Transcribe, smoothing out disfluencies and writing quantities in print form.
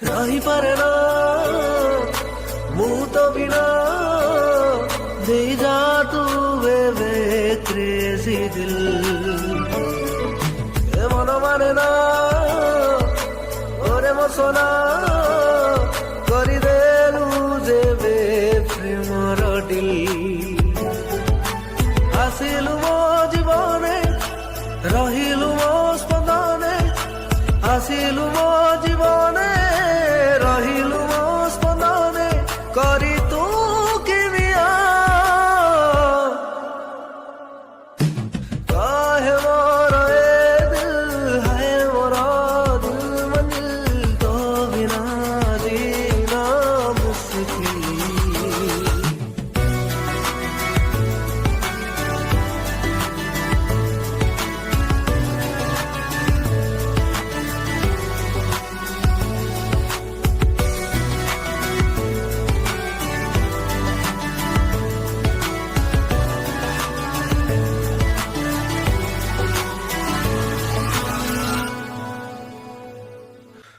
रही पारे ना मुँह तो बिना दे जा तू वे क्रेजी दिल ए मन माने ना ओरे मो सोना करी देलु जेबे प्रेमर डिल आसिलु मो जीवने रहिलु मो स्पंदने आसिलु